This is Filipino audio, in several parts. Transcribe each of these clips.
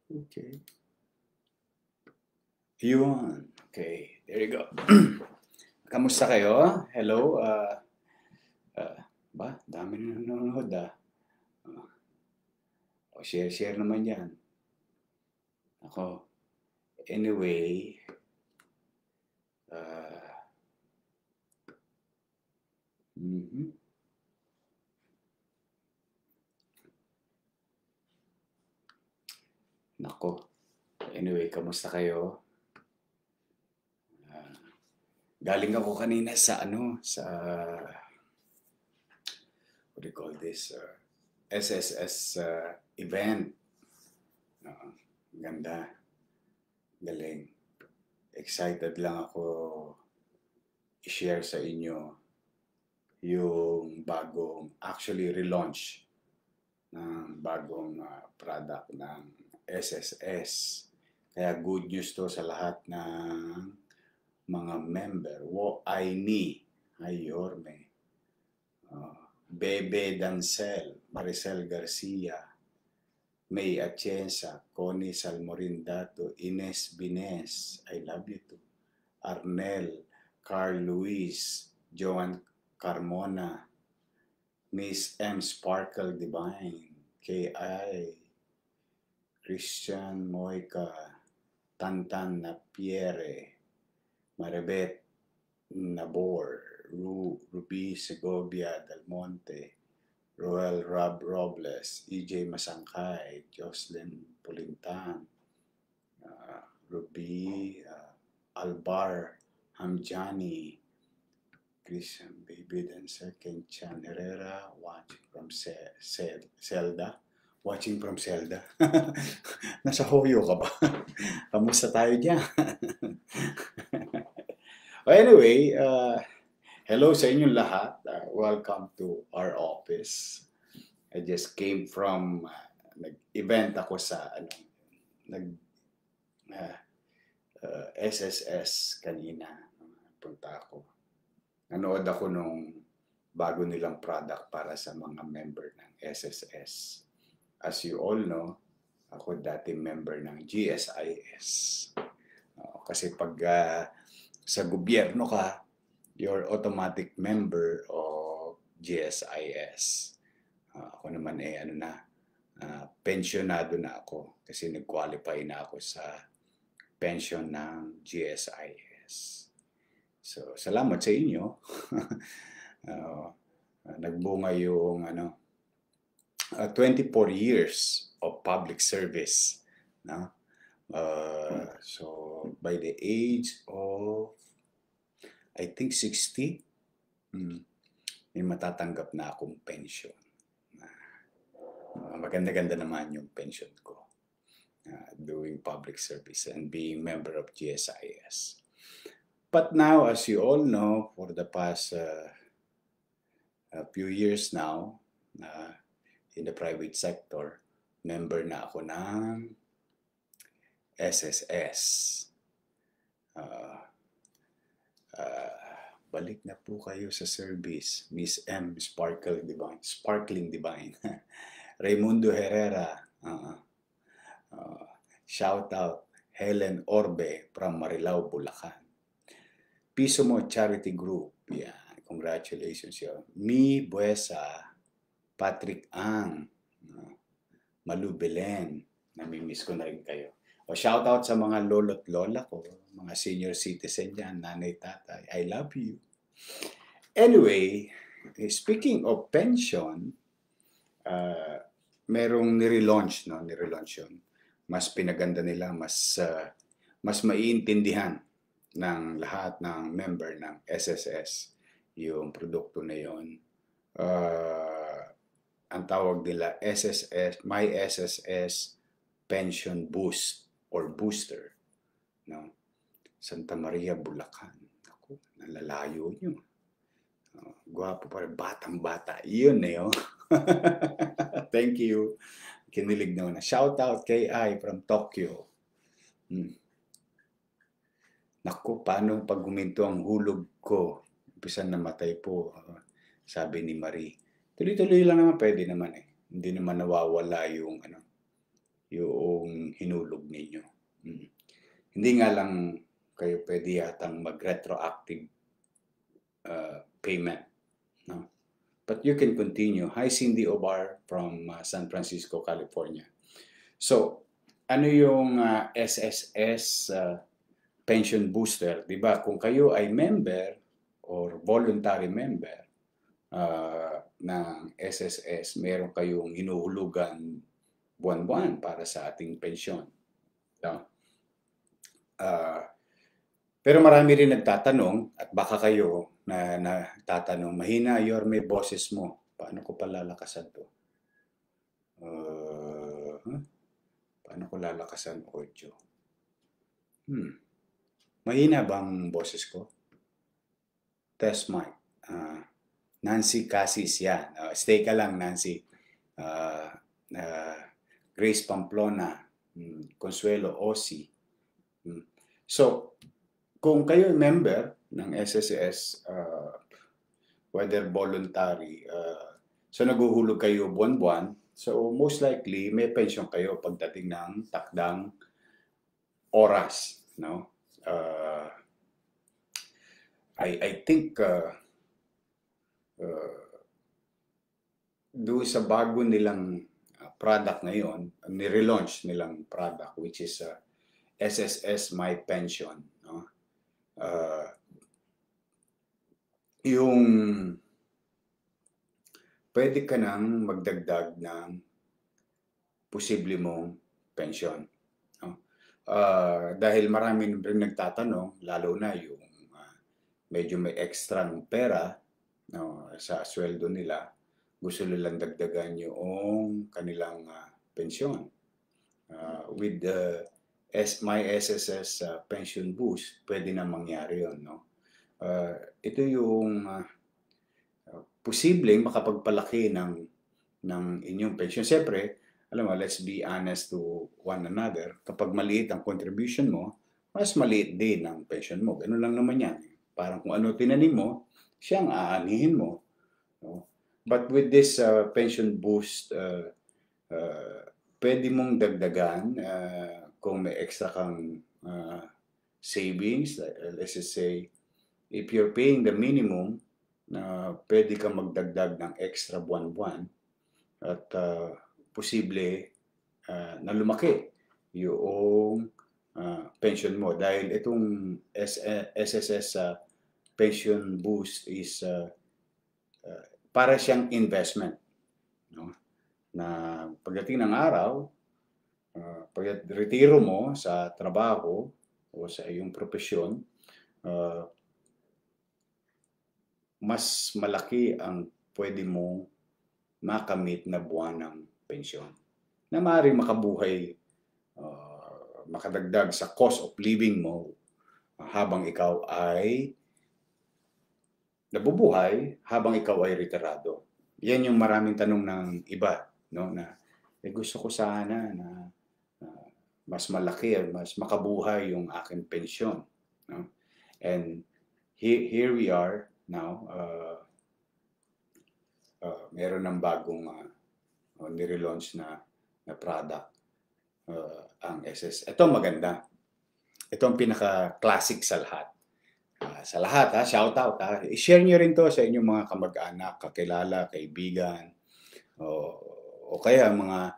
Okay. Yun. Okay, there you go. Kamusta kayo? Hello? Uh, dami na nanonood share naman yan. Ako, anyway, uh, mhm. Nako. Anyway, kamusta kayo? Uh, Galing ako kanina sa what do you call this? SSS event. Ganda. Galing. Excited lang ako i-share sa inyo yung actually relaunch ng bagong product ng SSS. Kaya good news to sa lahat ng mga member. Ay Yorme, Bebe Dancel, Maricel Garcia, May Atienza, Connie Salmorindato, Ines Bines, I love you too, Arnel, Carl Luis, Joan Carmona, Miss M. Sparkle Divine, K.I., Christian Moica, Tantan Napiere, Maribet Nabor, Ruby Segovia Del Monte, Roel Rob Robles, EJ Masangkay, Jocelyn Pulintan, Ruby Albar Hamjani, Christian Baby Dancer, Kenchan Herrera, watching from Zelda. Watching from Zelda. Nasa Hoyo ka ba? Kamusta tayo dyan? Anyway, hello sa inyong lahat. Welcome to our office. I just came from nag-event ako sa SSS kanina. Punta ako. Nanood ako nung bago nilang product para sa mga member ng SSS. As you all know, ako dati member ng GSIS. Kasi pag sa gobyerno ka, you're automatic member of GSIS. Ako naman pensionado na ako kasi nag-qualify na ako sa pension ng GSIS. So, salamat sa inyo. Nagbunga yung 24 years of public service. No? So, by the age of, I think 60, may matatanggap na akong pension. Maganda-ganda naman yung pension ko. Doing public service and being member of GSIS. But now, as you all know, for the past a few years now, in the private sector, member na ako ng SSS. Balik na po kayo sa service, Miss M. Sparkling Divine. Raimundo Herrera. Shout out Helen Orbe from Marilao, Bulacan. Piso Mo Charity Group. Yeah, congratulations yo. Mi Buesa, Patrick Ang, Malu Belen. Namimiss ko na rin kayo. Shout out sa mga lolo't lola ko, mga senior citizen dyan, nanay, tatay. I love you. Anyway, speaking of pension, merong nirelaunch yun. Mas pinaganda nila, mas maiintindihan ng lahat ng member ng SSS yung produkto na yun. Ang tawag nila SSS, My SSS Pension Boost or Booster. No? Santa Maria, Bulacan. Ako, nalalayo nyo. Gwapo pa rin, batang-bata. Yun yun. Thank you. Kinilig na. Shout out K.I. from Tokyo. Naku, paano pag huminto ang hulog ko? Umpisan namatay po. Sabi ni Marie. Tuloy-tuloy lang naman, pwede naman eh. Hindi naman nawawala yung yung hinulog ninyo. Hindi nga lang kayo pwede yatang mag-retroactive payment. No? But you can continue. Hi, Cindy Obar from San Francisco, California. So, ano yung SSS pension booster? Diba? Kung kayo ay member or voluntary member ng SSS, meron kayong hinuhulugan buwan-buwan para sa ating pensyon. No? Pero marami rin nagtatanong, at baka kayo na nagtatanong, mahina, Yorme, boses mo. Paano ko palalakasan to? Paano ko lalakasan audio? Mahina bang boses ko? Test mic. Nancy Cassis yan. Stay ka lang, Nancy. Grace Pamplona. Consuelo Osi. So, kung kayo member ng SSS, whether voluntary, so naguhulog kayo buwan-buwan, so most likely may pension kayo pagdating ng takdang oras, no? I think doon sa bago nilang product ngayon, ni-relaunch nilang product which is SSS My Pension, no? Yung pwede ka nang magdagdag ng posible mong pension, no? Dahil marami rin nagtatanong, lalo na yung medyo may extra ng pera, no, sa sweldo nila, gusto nilang dagdagan yung kanilang pensyon. With the My SSS pension boost, pwede na mangyari yun, no? Ito yung posibleng makapagpalaki ng inyong pension. Siyempre, alam mo, let's be honest to one another. Kapag maliit ang contribution mo, mas maliit din ang pension mo. Ganun lang naman yan. Parang kung ano tinanim mo, siyang aanihin mo. No? But with this pension boost, pwede mong dagdagan kung may extra kang savings. Let's just say, if you're paying the minimum, pwede kang magdagdag ng extra buwan-buwan at posible na lumaki yung pension mo. Dahil itong SSS pension boost is para siyang investment, no? Na pagdating ng araw, pag retiro mo sa trabaho o sa iyong profesyon, mas malaki ang pwede mong makamit na buwan ng pensyon na maaaring makabuhay, makadagdag sa cost of living mo habang ikaw ay nabubuhay, habang ikaw ay retirado. Yan yung maraming tanong ng iba, no, na gusto ko sana na mas malaki at mas makabuhay yung aking pensyon, no? And here we are now. Meron ng bagong nire-launch na product, ang SS. Ito maganda. Ito ang pinaka-classic sa lahat. Sa lahat, shout out, i-share nyo rin to sa inyong mga kamag-anak, kakilala, kaibigan, o kaya mga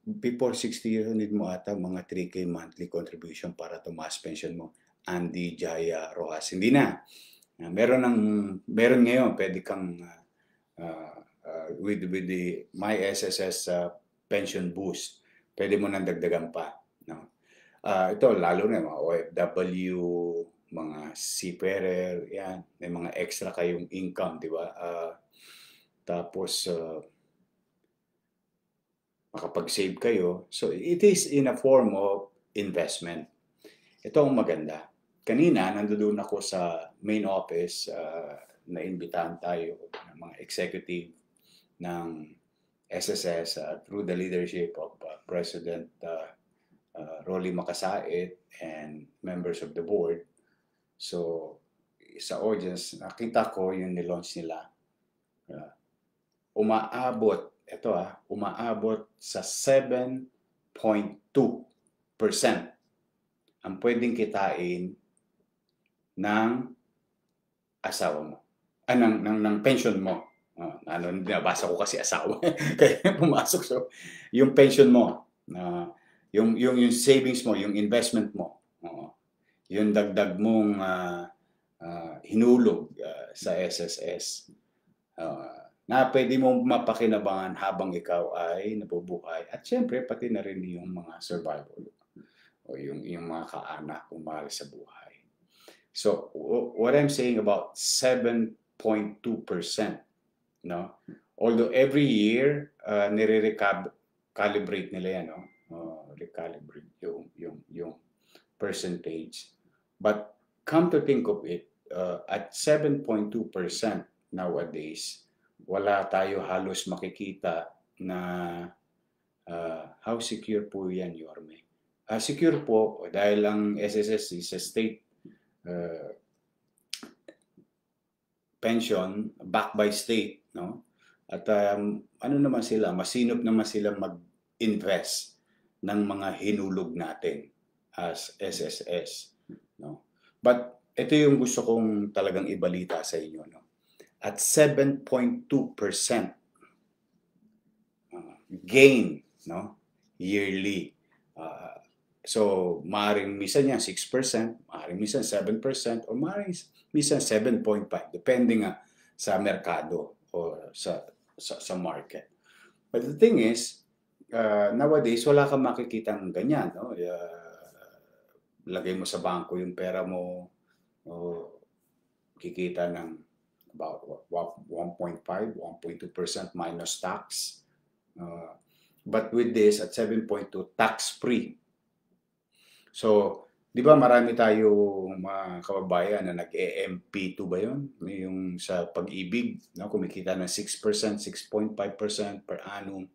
before 60 years, need mo ata mga 3K monthly contribution para tumaas pension mo. Andy Jaya Rojas. Hindi na. Meron ngayon, pwede kang with the My SSS pension boost, pwede mo nang dagdagan pa, no? Ito, lalo na mga OFW, mga seafarer, yan. May mga extra kayong income, di ba? Tapos, makapag-save kayo. So, it is in a form of investment. Ito ang maganda. Kanina, nandoon ako sa main office, naimbitahan tayo ng mga executive ng SSS through the leadership of President Rolly Makasait and members of the board. So, sa audience, nakita ko yung nilaunch nila. Umaabot ito umaabot sa 7.2% ang pwedeng kitain ng asawa mo. Ng pension mo. Nabasa ko kasi asawa. Kaya pumasok. So, yung pension mo, yung savings mo, yung investment mo, yung dagdag mong hinulog sa SSS, na pwede mong mapakinabangan habang ikaw ay nabubuhay. At syempre, pati na rin yung mga survival o yung mga kaanak kung mahal sa buhay. So, what I'm saying about 7.2%, no? Although every year, nire-calibrate nila yan, no? Recalibrate yung percentage. But come to think of it, at 7.2% nowadays, wala tayo halos makikita na how secure po yan, Yorme? Secure po dahil ang SSS is a state pension backed by state, no? At ano naman sila, masinop naman sila mag-invest ng mga hinulog natin as SSS, no? But ito yung gusto kong talagang ibalita sa inyo, no? At 7.2% gain, no? Yearly. So, maaaring minsan yan 6%, maaaring minsan 7%, o maaaring minsan 7.5%, depende nga sa merkado o sa market. But the thing is, nowadays, wala kang makikita ng ganyan. No? Lagay mo sa bangko yung pera mo, kikita ng about 1.5, 1.2% minus tax. But with this, at 7.2, tax-free. So, di ba marami tayo mga kababayan na nag-EMP2 ba yun? Yung sa pag-ibig, no? Kumikita ng 6%, 6.5% per annum.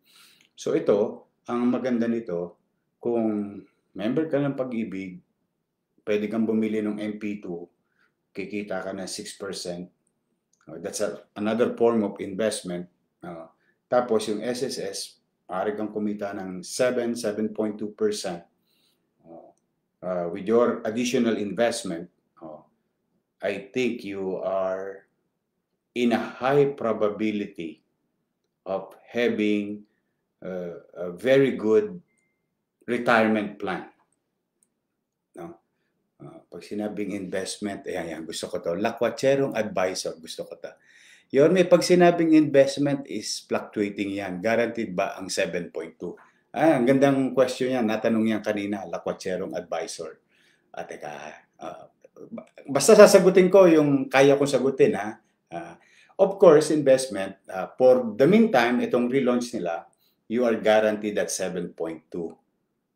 So ito, ang maganda nito, kung member ka ng pag-ibig, pwede kang bumili ng MP2, kikita ka ng 6%. That's another form of investment. Tapos yung SSS, maaari kang kumita ng 7.2%. With your additional investment, I think you are in a high probability of having a very good retirement plan. No? Pag sinabing investment, ayan, gusto ko to. Lakwatserong advisor, gusto ko to. Yorme, pag sinabing investment is fluctuating yan, guaranteed ba ang 7.2? Ang gandang question yan. Natanong yan kanina, lakwatserong advisor. Teka, basta sasagutin ko yung kaya kong sagutin. Of course, investment, for the meantime, itong relaunch nila, you are guaranteed at 7.2.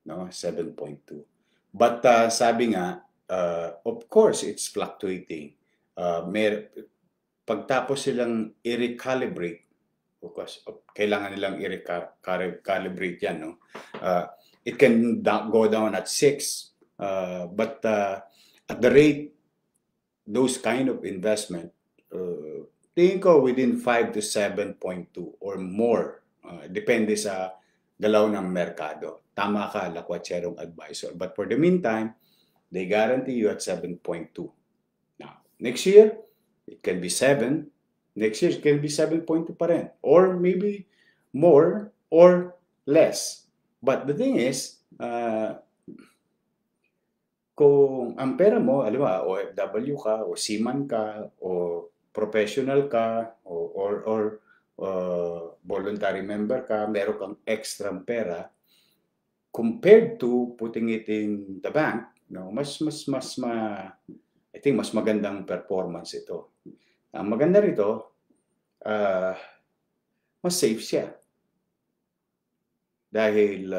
No? 7.2. But sabi nga, of course, it's fluctuating. Pagtapos silang i-recalibrate, because kailangan nilang i-recalibrate yan, no? It can go down at 6, but at the rate, those kind of investment, tingin ko within 5 to 7.2 or more, depende sa galaw ng merkado. Tama ka, lakwatserong advisor. But for the meantime, they guarantee you at 7.2. Now, next year, it can be 7. Next year, it can be 7.2 pa rin. Or maybe more or less. But the thing is, kung ang pera mo, alam mo, OFW ka, o seaman ka, o professional ka, or voluntary member ka, meron kang extra pera, compared to putting it in the bank, no, I think mas magandang performance ito. Ang maganda rito, mas safe siya. Dahil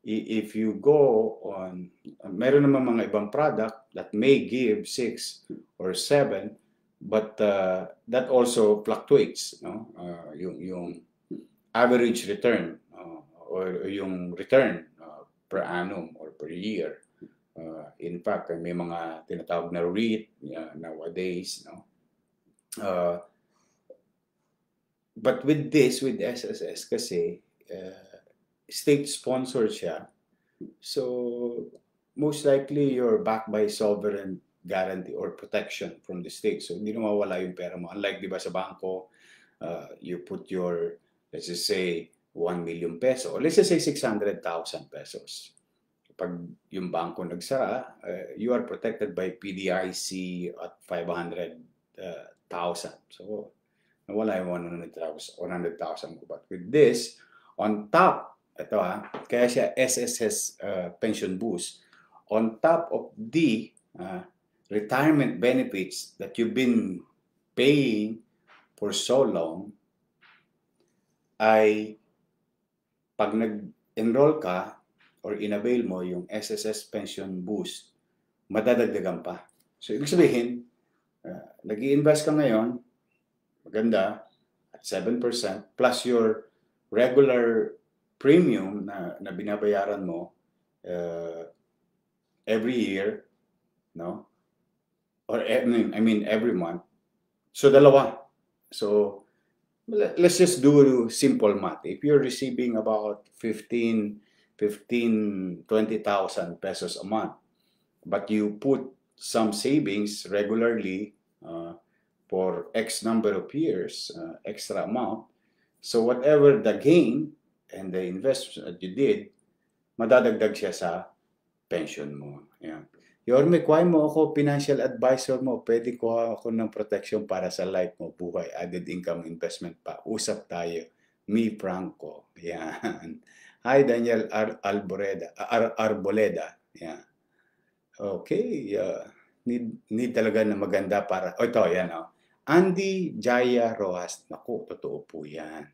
if you go on, meron naman mga ibang product that may give 6 or 7, but that also fluctuates, no? Yung average return or yung return per annum or per year. In fact, may mga tinatawag na REIT nowadays, no? But with this, with SSS kasi, state sponsored siya. So, most likely you're backed by sovereign guarantee or protection from the state. So, hindi na mawala yung pera mo. Unlike, di ba, sa bangko, you put your, let's just say, 1 million peso, or let's just say 600,000 pesos. Pag yung bangko nagsara, you are protected by PDIC at 500,000. So, nawala yung 100,000 ko. But with this, on top, ito kaya siya SSS pension boost, on top of the retirement benefits that you've been paying for so long, ay pag nag-enroll ka or inavail mo yung SSS pension boost, madadagdagan pa. So, ibig sabihin, nag-i-invest ka ngayon, maganda, at 7%, plus your regular premium na binabayaran mo every year, no? Or I mean every month. So, dalawa. So, let's just do simple math. If you're receiving about 20,000 pesos a month, but you put some savings regularly for X number of years, extra amount, so whatever the gain and the investment that you did, madadagdag siya sa pension mo. Yan. Yorme, kuha mo ako, financial advisor mo, pwede kuha ako ng protection para sa life mo, buhay, added income investment pa. Usap tayo. Me Franco. Yan. Hi, Daniel Arboleda. Yan. Okay. Need talaga na maganda para, ito, yan. Andy Jaya Rojas. Naku, totoo po yan.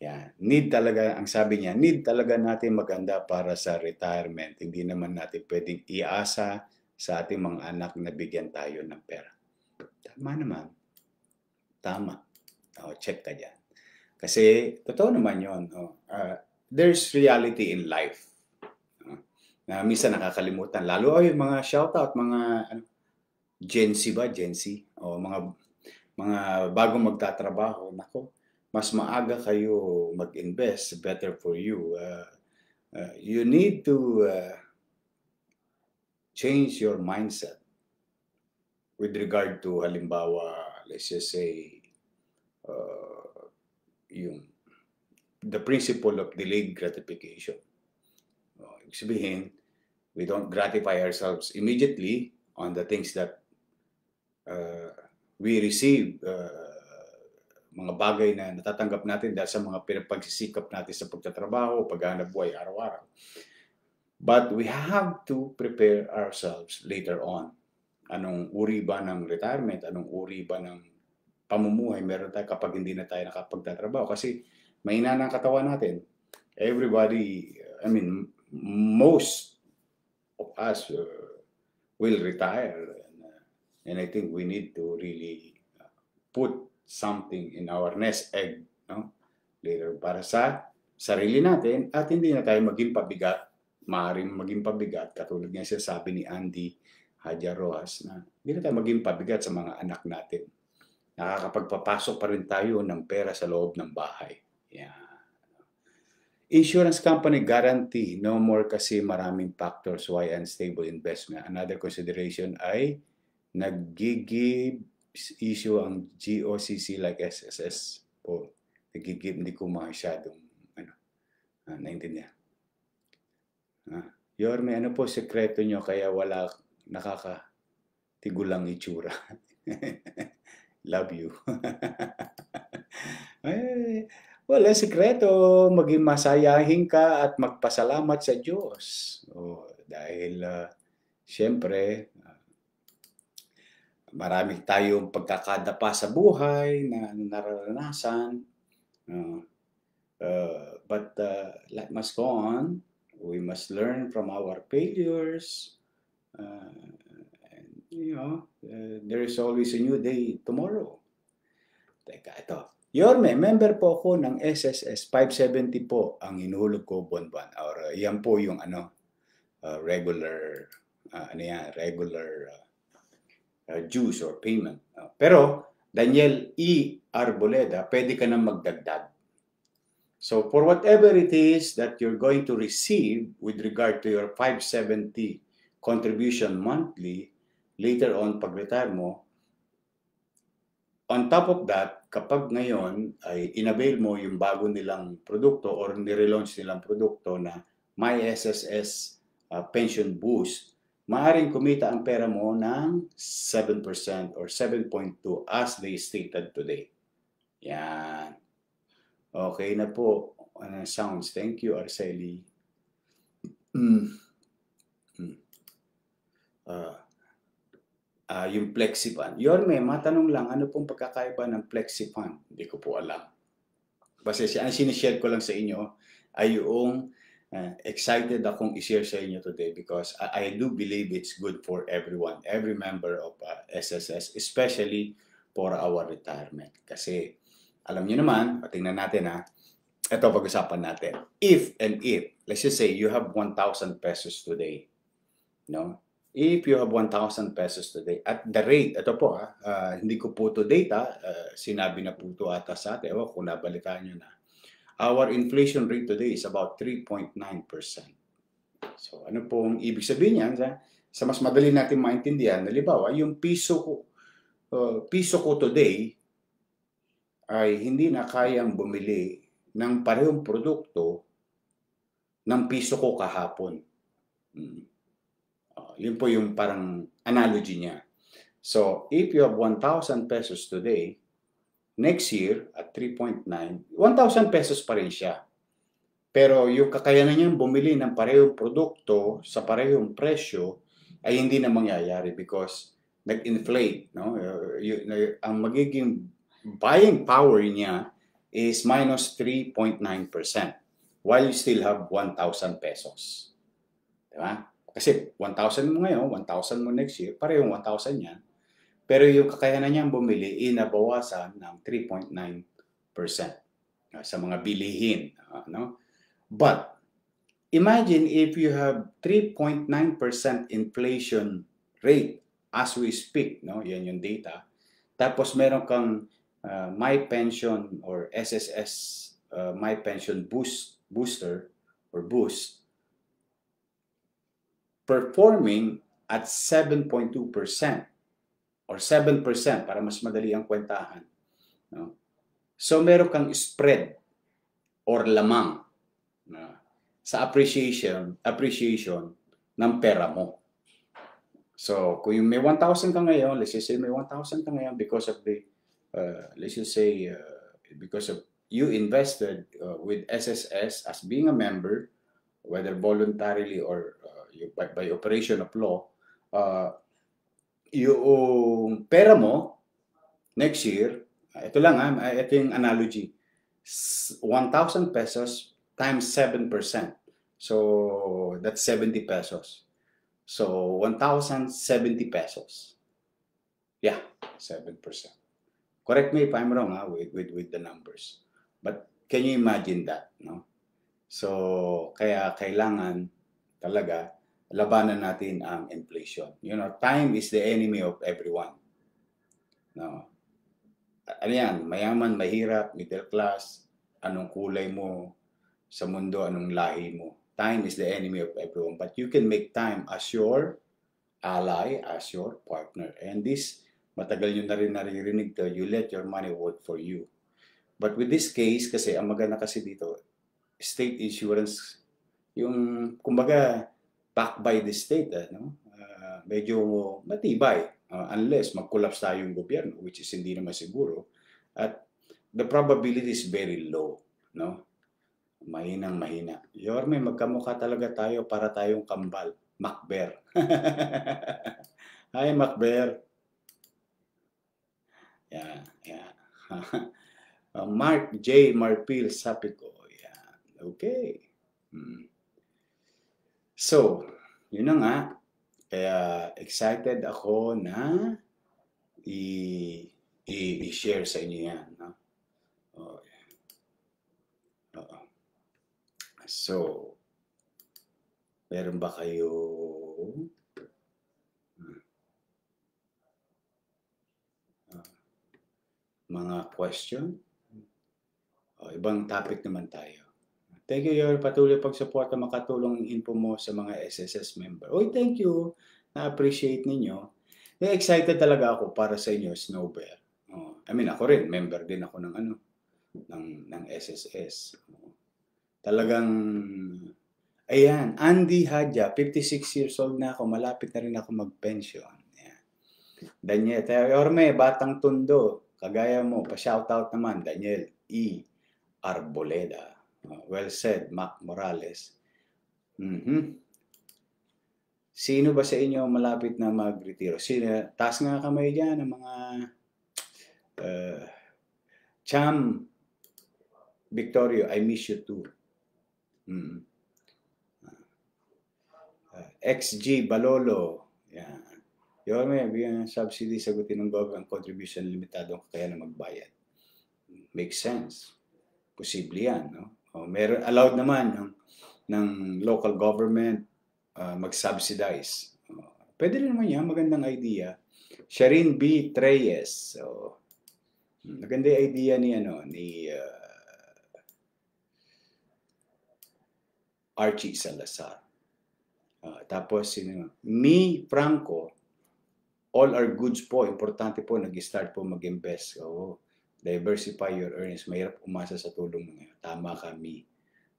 Yan. Need talaga, ang sabi niya, need talaga natin maganda para sa retirement. Hindi naman natin pwedeng iasa sa ating mga anak na bigyan tayo ng pera. Tama naman. Tama. Check ka dyan. Kasi, totoo naman yun. There's reality in life. Na minsan nakakalimutan. Lalo ay mga shoutout, mga Gen Z ba? Gen Z? O mga bagong magtatrabaho. Nako, mas maaga kayo mag-invest, better for you. You need to change your mindset with regard to, halimbawa, let's just say, the principle of delayed gratification. Ibig sabihin, we don't gratify ourselves immediately on the things that we receive, mga bagay na natatanggap natin dahil sa mga pinapagsisikap natin sa pagtatrabaho, paghahanap buhay araw-araw. But we have to prepare ourselves later on. Anong uri ba ng retirement? Anong uri ba ng pamumuhay meron tayo kapag hindi na tayo nakapagtatrabaho? Kasi mahina ng katawan natin. Everybody, I mean, most of us will retire. And I think we need to really put something in our nest egg, no? Later, para sa sarili natin at hindi na tayo maging pabigat, maaaring maging pabigat, katulad nga sabi ni Andy Jaya Rojas, na hindi na tayo maging pabigat sa mga anak natin. Nakakapagpapasok pa rin tayo ng pera sa loob ng bahay. Yeah. Insurance company guarantee, no more kasi maraming factors why unstable investment. Another consideration ay nag-give issue ang GOCC like SSS po. Nag-give, hindi ko masyadong naintindihan. Yorme, ano po sekreto nyo kaya wala nakakatigulang itsura? Love you. Wala sekreto, maging masayahin ka at magpasalamat sa Diyos. Dahil siyempre, marami tayong pagkakadapa sa buhay na nararanasan. But life must go on. We must learn from our failures. And, there is always a new day tomorrow. Teka, ito. Yorme, member po ako ng SSS. 570 po ang hinuhulog ko buwan-buwan. Or yan po yung regular, regular dues or payment. Pero Daniel E. Arboleda, pwede ka na magdagdag. So for whatever it is that you're going to receive with regard to your 570 contribution monthly, later on pag-retire mo, on top of that, kapag ngayon ay inavail mo yung bago nilang produkto or nire-launch nilang produkto na My SSS Pension Boost, maaaring kumita ang pera mo ng 7% or 7.2 as they stated today. Yan. Okay na po. Sounds. Thank you, Arceli. Yung FlexiFund. Yorme, matanong lang, ano pong pagkakaiba ng FlexiFund? Hindi ko po alam. Basta ang sinishare ko lang sa inyo ay yung excited akong i-share sa inyo today because I do believe it's good for everyone, every member of SSS, especially for our retirement. Kasi alam niyo naman, tingnan natin ito pag-usapan natin. If, let's just say you have 1,000 pesos today, no? If you have 1,000 pesos today, at the rate, ito po hindi ko po to data, sinabi na po ito ata sa atin, kung nabalikan nyo na. Our inflation rate today is about 3.9%. So ano pong ibig sabihin niyan? Sa mas madali natin maintindihan, halimbawa, yung piso ko today ay hindi na kayang bumili ng parehong produkto ng piso ko kahapon. Yun po yung parang analogy niya. So, if you have 1,000 pesos today, next year at 3.9, 1,000 pesos pa rin siya. Pero yung kakayanan niyang bumili ng parehong produkto sa parehong presyo ay hindi na mangyayari because nag-inflate. No? Ang magiging buying power niya is minus 3.9% while you still have 1,000 pesos. Diba? Kasi 1,000 mo ngayon, 1,000 mo next year, parehong 1,000 yan. Pero yung kakayanan niyang bumili, inabawasan ng 3.9% sa mga bilihin. No? But, imagine if you have 3.9% inflation rate as we speak, no? Yan yung data. Tapos meron kang My Pension or SSS My Pension Booster or Boost, performing at 7.2% or 7% para mas madali ang kwentahan. No? So, meron kang spread or lamang sa appreciation ng pera mo. So, kung may 1,000 ka ngayon, let's just say may 1,000 ka ngayon because of the, let's just say, because of you invested with SSS as being a member, whether voluntarily or by operation of law, yung pera mo next year, ito lang ito yung analogy, 1,000 pesos times 7%. So, that's 70 pesos. So, 1,070 pesos. Yeah, 7%. Correct me if I'm wrong with the numbers. But can you imagine that? No? So, kaya kailangan talaga labanan natin ang inflation. You know, time is the enemy of everyone. No. Ano yan? Mayaman, mahirap, middle class, anong kulay mo sa mundo, anong lahi mo. Time is the enemy of everyone. But you can make time as your ally, as your partner. And this, matagal nyo na rin naririnig to, you let your money work for you. But with this case, kasi ang maganda kasi dito, state insurance, yung kumbaga, backed by the state, medyo matibay unless mag-collapse tayo yung gobyerno, which is hindi naman siguro. At the probability is very low. No? Mahinang mahina. Yorme, magkamukha talaga tayo para tayong kambal. Macber. Hi, Macber. Yeah, yeah. Mark J. Marpil Sapico. Yeah. Okay. So, yun na nga. Kaya excited ako na i-share sa inyo yan. No? So, meron ba kayo mga question? O, ibang topic naman tayo. Thank you, Yor. Patuloy pag-suporta, makatulong ang info mo sa mga SSS member. Oy, thank you. Na-appreciate ninyo. Excited talaga ako para sa inyo, Snow Bear. I mean, ako rin, member din ako ng ng SSS. Talagang, ayan, Andy Hadja, 56 years old na ako, malapit na rin ako mag-pension. Daniel, Orme, Batang Tundo, kagaya mo, pa-shoutout naman, Daniel E. Arboleda. Well said, Mac Morales. Sino ba sa inyo malapit na mag-retiro? Taas nga kamay dyan ang mga Cham Victorio, I miss you too. XG Balolo. Yan. Yorme, bigyan ng subsidy, sagutin ng government contribution, limitado kaya na magbayad. Makes sense. Posible yan, no? Meron, allowed naman ng local government mag-subsidize. Pwede rin naman yan, magandang idea. Sharin B. Treyes. So, maganda yung idea ni Archie Salazar. Tapos, Mi Franco, all our goods po, importante po, nag-start po mag-invest. So, diversify your earnings. Mahirap umasa sa tulong mo ngayon. Tama kami.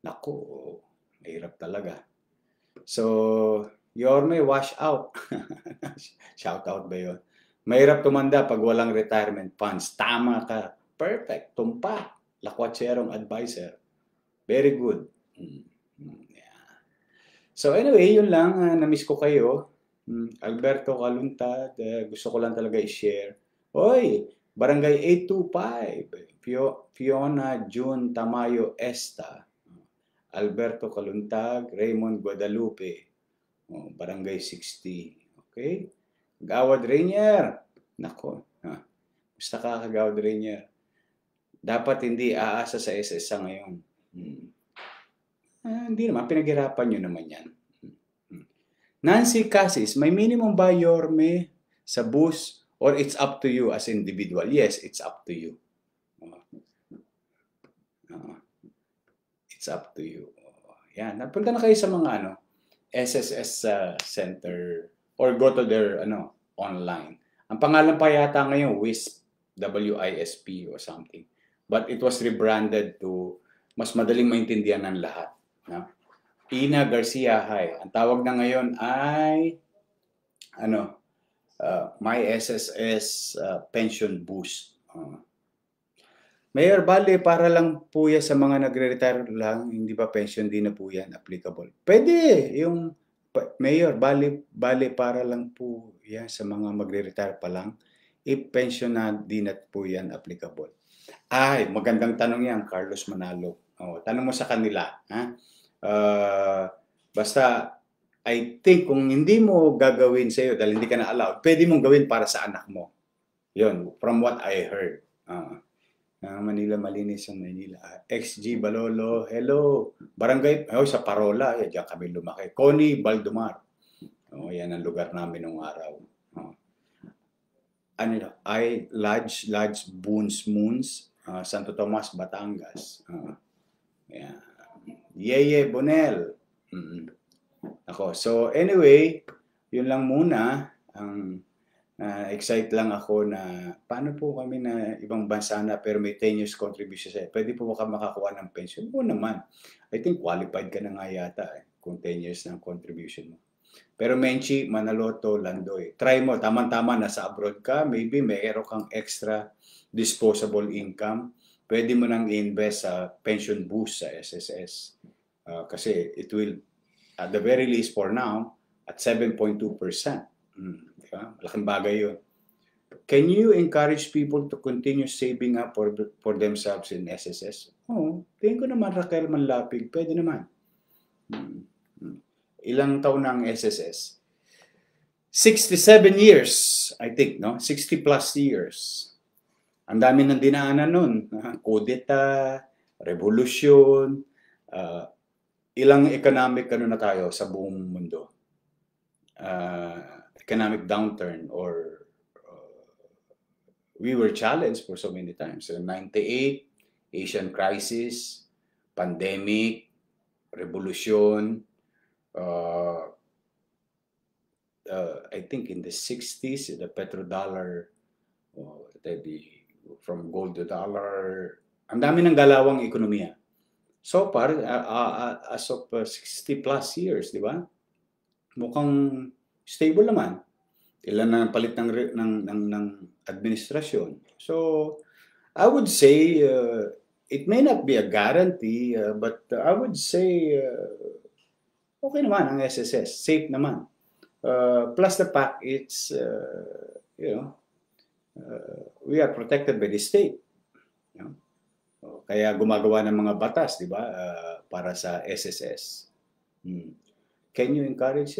Naku, mahirap talaga. So, Yorme, wash out. Shout out ba yun? Mahirap tumanda pag walang retirement funds. Tama ka. Perfect. Tumpa. Lakwatserong advisor. Very good. Yeah. So anyway, yun lang. Na-miss ko kayo. Alberto Caluntad. Gusto ko lang talaga i-share. Oy, Barangay 825. Fiona June Tamayo Esta. Alberto Caluntag, Raymond Guadalupe. Barangay 60. Okay? Gawad Rainier. Nako. Gusto ka Gawad Rainier. Dapat hindi aasa sa SSA ngayon. Hindi naman. Pinaghirapan nyo naman yan. Nancy Cassis, may minimum ba Yorme sa bus or it's up to you as individual? Yes, it's up to you. It's up to you. Yan. Napunta na kayo sa mga SSS center or go to their online. Ang pangalan pa yata ngayon WISP, WISP or something. But it was rebranded to mas madaling maintindihan ng lahat. Ina Garcia, hi. Ang tawag na ngayon ay My SSS Pension Boost. Mayor, bale, para lang po yan sa mga nagre-retire lang, hindi ba pension din na po yan applicable? Pwede, yung Mayor, bale para lang po yan sa mga magre-retire pa lang, i-pension na din na po yan applicable. Ay, magandang tanong yan, Carlos Manalo. Tanong mo sa kanila. Basta, I think kung hindi mo gagawin sa iyo dahil hindi ka na allowed, pwede mong gawin para sa anak mo. Yun, from what I heard. Manila, malinis ang Manila. XG Balolo, hello. Barangay, sa Parola, diyan kami lumaki. Connie Baldomar. Yan ang lugar namin nung araw. Lodge Moons, Santo Tomas, Batangas. Yeye Bonel. So anyway, yun lang muna. Excite lang ako na paano po kami na ibang bansa na pero may 10 years contribution sa'yo. Pwede po ba ka makakuha ng pension? Oo naman. I think qualified ka na nga yata kung 10 years ng contribution mo. Pero Menchi, Manaloto, Landoy. Try mo, tama-tama nasa abroad ka, maybe mayroon kang extra disposable income. Pwede mo nang i-invest sa pension boost sa SSS. Kasi it will, at the very least for now, at 7.2%. Malaking bagay yun. Can you encourage people to continue saving up for themselves in SSS? Tingin ko naman Raquel Manlapig, pwede naman. Ilang taon na ang SSS? 67 years, I think, no? 60 plus years. Ang dami ng dinaanan nun. Kudeta, revolusyon, ilang economic na tayo sa buong mundo. Economic downturn or we were challenged for so many times. So 98, Asian crisis, pandemic, revolution, I think in the 60s, the petrodollar, from gold to dollar, ang dami ng galawang ekonomiya. So far, as of 60 plus years, di ba? Mukhang stable naman. Ilan na palit ng administrasyon. So, I would say, it may not be a guarantee, but I would say, okay naman ang SSS. Safe naman. Plus the fact, it's, we are protected by the state. You know? Kaya gumagawa ng mga batas, di ba, para sa SSS. Can you encourage?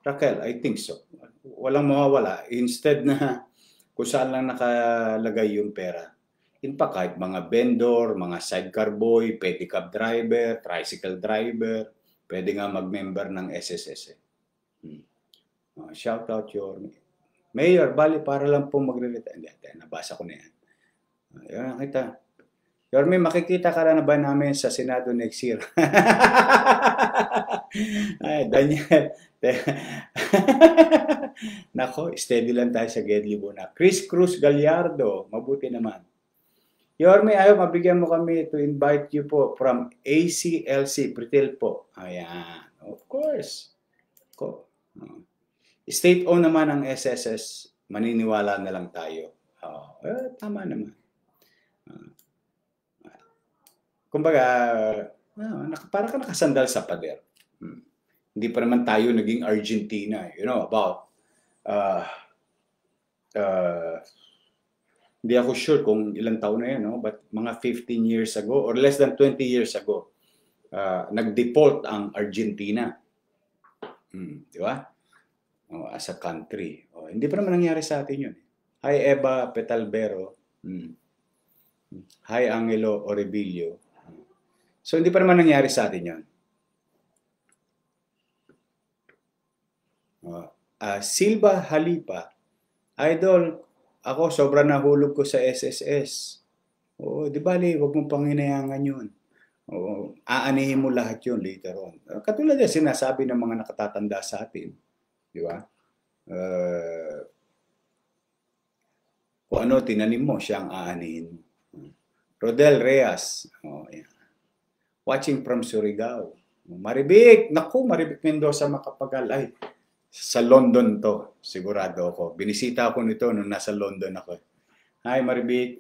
Raquel, I think so. Walang mawawala. Instead na kung saan lang nakalagay yung pera. In fact, kahit mga vendor, mga sidecar boy, pedicab driver, tricycle driver, pwede nga mag-member ng SSS. Shout out your Mayor, bali para lang po magre-retire. Hindi, nabasa ko na yan. Yan, kita. Yorme, makikita ka na ba namin sa Senado next year? Ay, Daniel. Nako, steady lang tayo sa Gedli Buna. Chris Cruz Gallardo, mabuti naman. Yorme, ayaw, mabigyan mo kami to invite you po from ACLC, Pritil po. Ayan, of course. State-owned naman ang SSS, maniniwala na lang tayo. Tama naman. Kumbaga, para ka nakasandal sa pader. Hindi pa naman tayo naging Argentina. You know, about, hindi ako sure kung ilang taon na yan, no? But mga 15 years ago, or less than 20 years ago, nag-default ang Argentina. Di ba? As a country. Hindi pa naman nangyari sa atin yun. Hi, Eva Petalbero. Hi, Angelo Orebilio. So, hindi pa naman nangyari sa atin yun. Silva Halipa. Idol, ako sobra nahulog ko sa SSS. Di bali, huwag mong panginayangan yun. Aanihin mo lahat yun later on. Katulad na sinasabi ng mga nakatatanda sa atin. Di ba? Kung ano tinanim mo, siya ang aanihin. Rodel Reyes. Yan. Watching from Surigao. Maribik. Naku, Maribik Mendoza Makapagal. Ay, sa London to. Sigurado ako. Binisita ako nito nung nasa London ako. Hi, Maribik.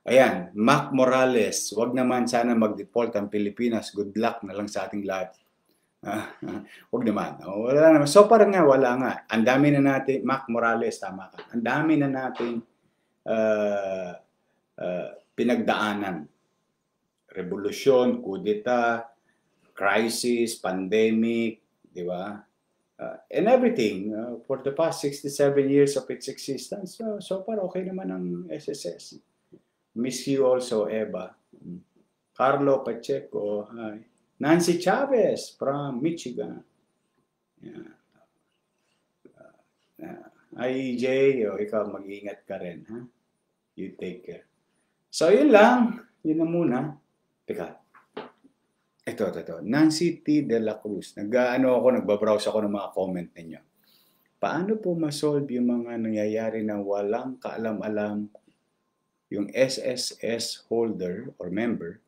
Ayan, Mac Morales. Wag naman sana mag-default ang Pilipinas. Good luck na lang sa ating lahat. Huwag naman. Wala naman. So parang nga, wala nga. Ang dami na natin, Mac Morales, tama ka. Ang dami na natin pinagdaanan. Revolusyon, kudeta, crisis, pandemic, di ba? And everything for the past 67 years of its existence. So far, okay naman ang SSS. Miss you also, Eva. Carlo Pacheco, hi. Nancy Chavez from Michigan. IJ, ikaw mag-iingat ka rin. Ha? You take care. So, yun lang. Yun na muna. Teka. Ito. Nancy T. De La Cruz. Nagbabrowse ako ng mga comment ninyo. Paano po masolve yung mga nangyayari na walang kaalam-alam yung SSS holder or member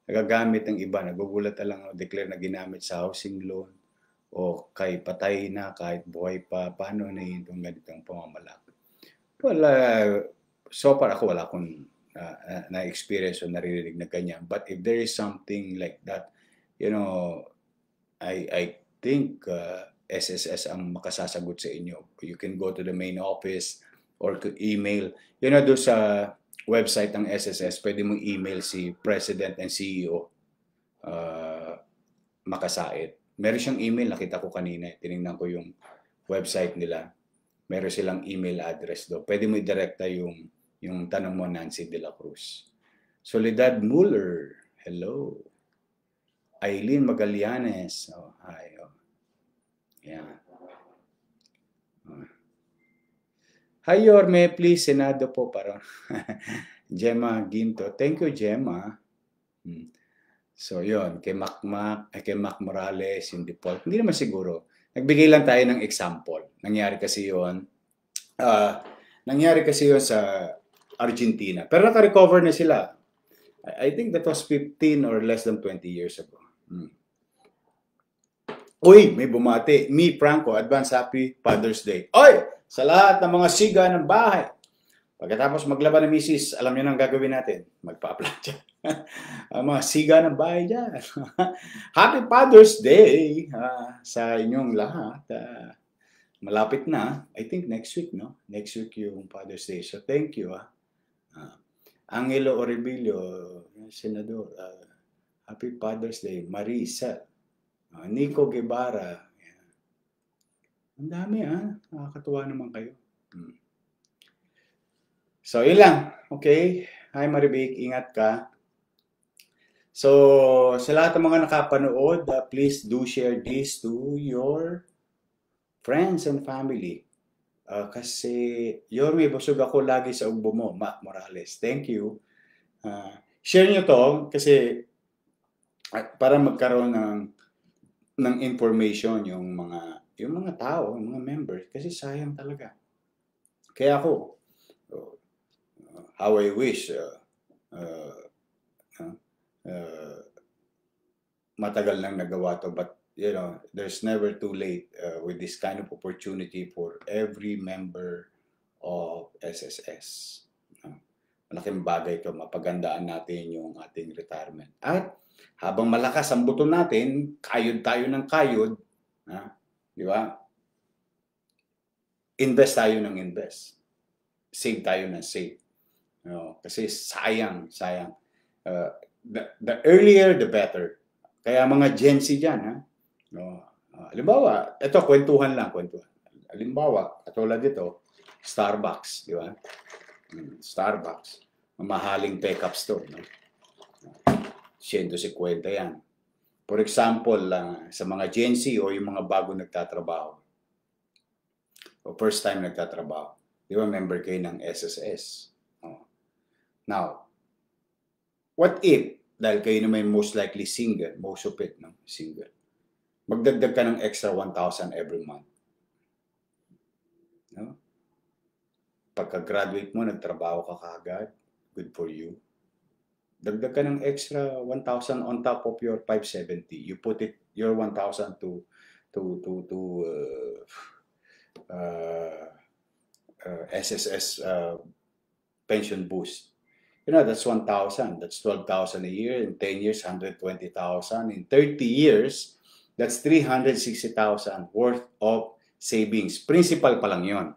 nagagamit ng iba, nagugulat na lang declare na ginamit sa housing loan o kay patay na, kahit buhay pa, paano na itong ganitong pamamalakad? Well, so far ako wala akong na-experience o naririnig na ganyan. But if there is something like that, I think SSS ang makasasagot sa inyo. You can go to the main office or to email. Doon sa website ng SSS, pwede mong email si President and CEO Makasait. Meron siyang email, nakita ko kanina. Tinignan ko yung website nila. Meron silang email address do. Pwede mo i-directa yung tanong mo, Nancy De La Cruz. Soledad Muller, hello. Aileen Magallanes, hi. Yan. Hi, Yorme, please, Senado po, parang. Gemma Ginto. Thank you, Gemma. So, yon kay Mac Morales, yung default. Hindi naman siguro. Nagbigay lang tayo ng example. Nangyari kasi yon sa Argentina. Pero naka-recover na sila. I think that was 15 or less than 20 years ago. Uy, may bumati. Me, Franco, advance happy Father's Day. Oy! Sa lahat ng mga siga ng bahay. Pagkatapos maglaban ng misis, alam niyo nang gagawin natin. Magpa-apply dyan. Ang mga siga ng bahay dyan. Happy Father's Day sa inyong lahat. Malapit na. I think next week, no? Next week yung Father's Day. So thank you. Angelo Oribilio, Senador. Happy Father's Day. Marisa. Nico Guevara. Ang dami nakakatuwa naman kayo. So, yun lang. Okay? Hi Maribik, ingat ka. So, sa lahat ng mga nakapanood, please do share this to your friends and family. Kasi, Yorme, busog ako lagi sa ugbo mo, Mac Morales. Thank you. Share nyo to kasi para magkaroon ng information yung mga tao, yung mga members, kasi sayang talaga. Kaya ako, how I wish matagal nang nagawa to, but there's never too late with this kind of opportunity for every member of SSS. Malaking bagay to, mapagandaan natin yung ating retirement. At habang malakas ang buto natin, kayod tayo ng kayod, di ba? Invest tayo ng invest. Save tayo ng save. Kasi sayang. The earlier, the better. Kaya mga Gen Z dyan, halimbawa, ito, kwentuhan. Halimbawa, katulad dito, Starbucks, di ba? Starbucks. Mamahaling pickups to. 150 yan. For example, sa mga Gen Z o yung mga bago nagtatrabaho, o first time nagtatrabaho, di ba member kayo ng SSS? Now, what if, dahil kayo naman most likely single, most of it, single, magdagdag ka ng extra 1,000 every month. Pagka-graduate mo, nagtrabaho ka kaagad, good for you. Dagdag ka ng extra 1,000 on top of your 570. You put your 1,000 to SSS pension boost. That's 1,000. That's 12,000 a year. In 10 years, 120,000. In 30 years, that's 360,000 worth of savings. Principal pa lang yon.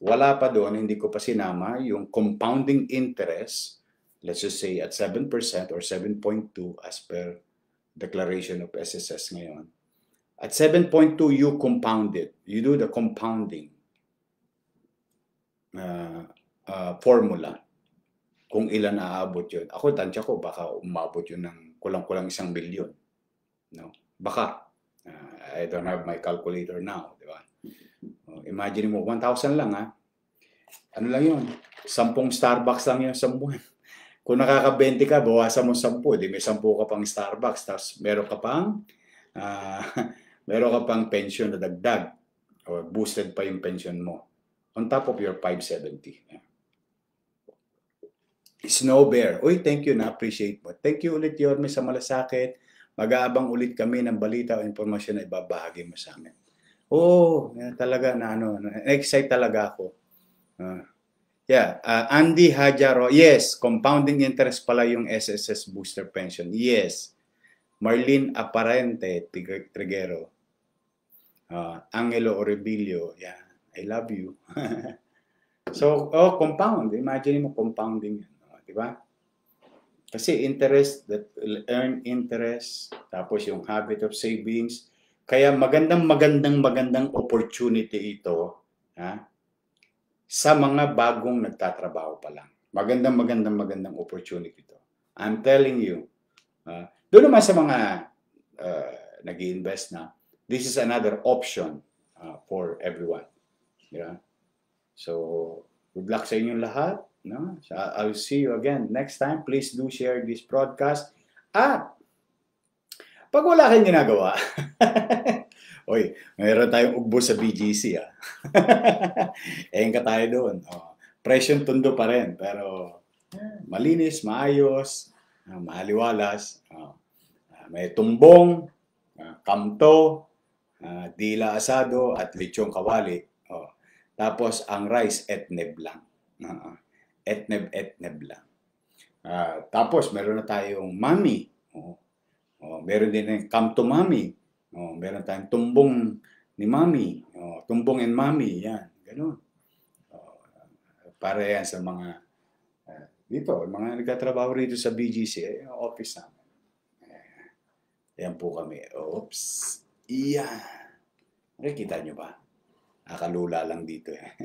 Wala pa doon, hindi ko pa sinama yung compounding interest, let's just say at 7% or 7.2 as per declaration of SSS ngayon. At 7.2, you compound it. You do the compounding formula. Kung ilan aabot yun. Ako, tansya ko, baka umabot yun ng kulang-kulang 1 billion. No? Baka. I don't have my calculator now. Di ba? Imagine mo, 1,000 lang Ano lang yun? 10 Starbucks lang yun sa buwan. Kung nakaka-20 ka, bawasan mo 10. Di may 10 ka pang Starbucks. Tapos meron ka pang pension na dagdag. O boosted pa yung pension mo. On top of your 570. Snow Bear. Uy, thank you, na-appreciate mo. Thank you ulit, Yorme, sa malasakit. Mag-aabang ulit kami ng balita o informasyon na ibabahagi mo sa amin. Talaga na-excite talaga ako. Andy Hajaro. Yes, compounding interest pala yung SSS booster pension. Yes. Marlene Aparente Triguero. Angelo Oribilio. Yeah, I love you. So, compound. Imagine mo compounding. Diba? Kasi interest, that earn interest, tapos yung habit of savings. Kaya magandang opportunity ito sa mga bagong nagtatrabaho pa lang. Magandang opportunity ito. I'm telling you. Doon naman sa mga nag-i-invest na, this is another option for everyone. Yeah? So, good luck sa inyong lahat. No? So, I'll see you again next time. Please do share this broadcast. At, pag wala kayong ginagawa, oy, mayroon tayong ugbo sa BGC, ah. Ka tayo doon. Oh, presyong tundo pa rin, pero malinis, maayos, maliwalas. May tumbong, kamto, dila asado, at lechong kawali. Oh. Tapos, ang rice, etneb lang. Etneb lang. Tapos, meron na tayong mami. Meron din yung kamto mami. Meron tayong tumbong ni mami. Tumbong and mami. Yan. Ganun. Para yan sa mga dito, mga nagtatrabaho rito sa BGC, office namin. Yan po kami. Oops. Iyan. Nakikita nyo ba? Nakalula lang dito eh.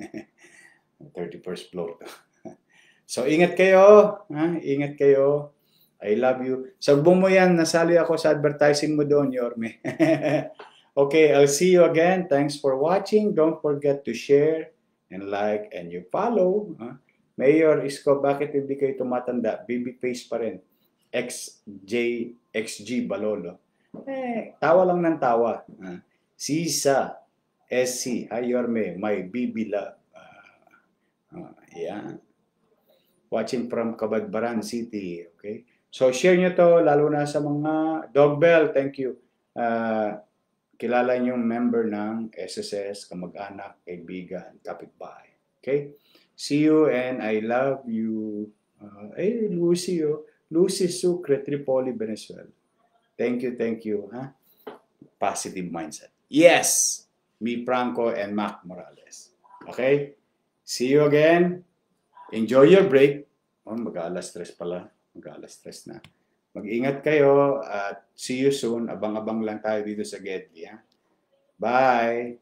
31st floor to. So, ingat kayo. Ingat kayo. I love you. Sagbong mo yan, nasali ako sa advertising mo doon, Yorme. Okay, I'll see you again. Thanks for watching. Don't forget to share and like and you follow. Mayor Isko, bakit hindi kayo tumatanda? Baby face pa rin. XG Balolo. Tawa lang ng tawa. Sisa, SC, hi Yorme, my BB love. Yeah. Watching from Cabadbaran City. Okay. So, share nyo to, lalo na sa mga dog bell. Thank you. Kilala nyo yung member ng SSS, kamag-anak, kaibigan, kapitbahay. Okay? See you and I love you. Lucy, Lucy Sucre, Tripoli, Venezuela. Thank you, thank you. Positive mindset. Yes! Me, Franco, and Mac Morales. Okay? See you again. Enjoy your break. Mag-alas 3 pala. Mag-alas 3 na. Mag-ingat kayo at see you soon. Abang-abang lang tayo dito sa Gedli. Bye!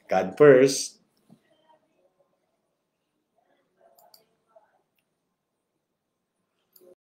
God first.